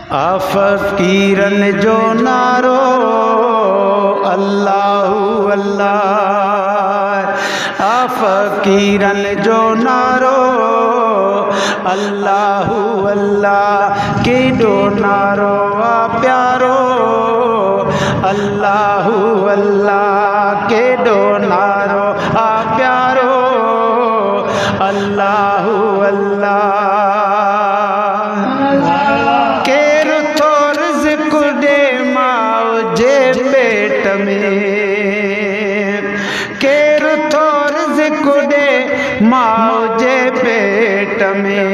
फ़कीरन जो नारो अल्लाहु अल्लाह, फ़कीरन जो नारो अल्लाहु अल्लाह, केॾो नारो आ प्यारो अल्लाहु अल्लाह, केॾो नारो आ प्यारो अल्लाहु अल्लाह। केरु थो रिज़्क़ ॾे माउ जे पेट में, केरु थो रिज़्क़ ॾे माउ जे पेट में,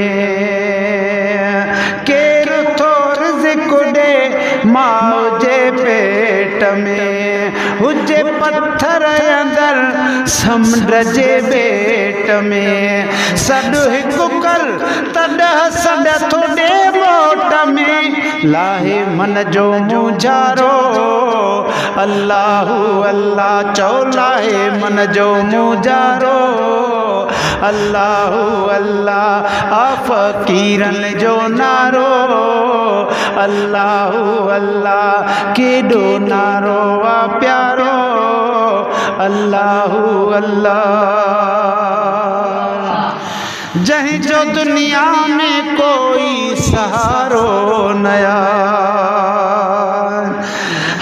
केरु थो रिज़्क़ ॾे माउ जे पेट में, हुजे पत्थर अंदर समुंड जे बेट में, सॾु हिकु कर तॾहिं सॾ थो ॾे मोट में, लाहे मन जो मुंझारो अल्लाहु अल्लाह, चओ लाहे मन जो मुंझारो अल्लाहु अल्लाह, फ़कीरन जो नारो अल्लाहु अल्लाह, केॾो नारो आ प्यारो अल्लाहु अल्लाह। जंहिं जो दुनिया में कोई सहारो नया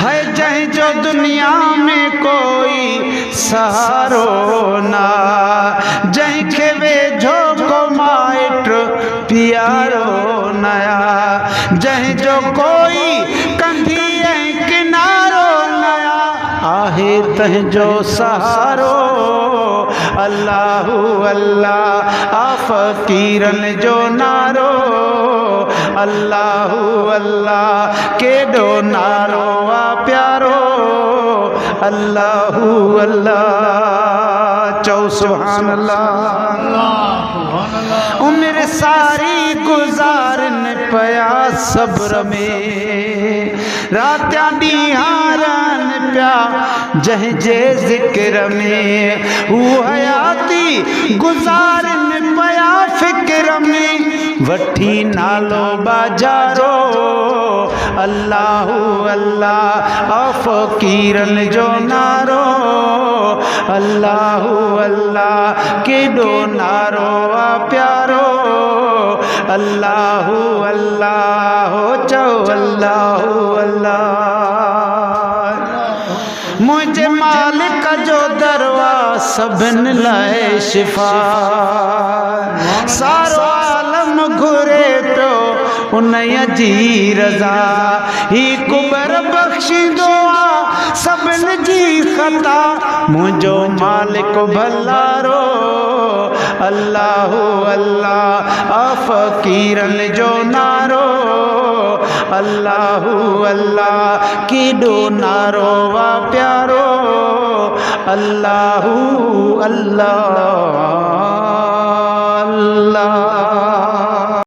है, जंहिं जो दुनिया में कोई सहारो ना, जंहिंखे वेझो को माइट प्यारो नया, जंहिं जो कोई कंधी ऐं किनारो नया, आहे तंहिंजो सहारो अल्लाहु अल्लाह, फ़कीरन जो नारो अल्लाहु अल्लाह, केॾो नारो आ प्यारो अल्लाहु अल्लाह। चओ सुभान अल्लाह। उम्र सारी गुज़ारन पया सब्र में, रातियां ॾींहं रहन पिया जंहिंजे ज़िक्र में, हू हयाती गुज़ारन पया फ़िक्र में, वठी नालो बाजारो अल्लाहु अल्लाह, फ़कीरन जो नारो अल्लाहु अल्लाह, केॾो नारो आ प्यारो अल्लाहु अल्लाह, चओ अल्लाहु अल्लाह। मुंहिंजे मालिक जो दरवा सभिनि लाइ शिफ़ा, सारो आलम घुरे पियो उन्हीअ जी रज़ा, ही कुबर बख़्शींदो आ सभिनि जी ख़ता, मुंहिंजो मालिक भलारो अल्लाहु अल्लाह, फ़कीरन जो नारो अल्लाहु अल्लाह, केॾो नारो आ प्यारो अल्लाहु अल्लाह।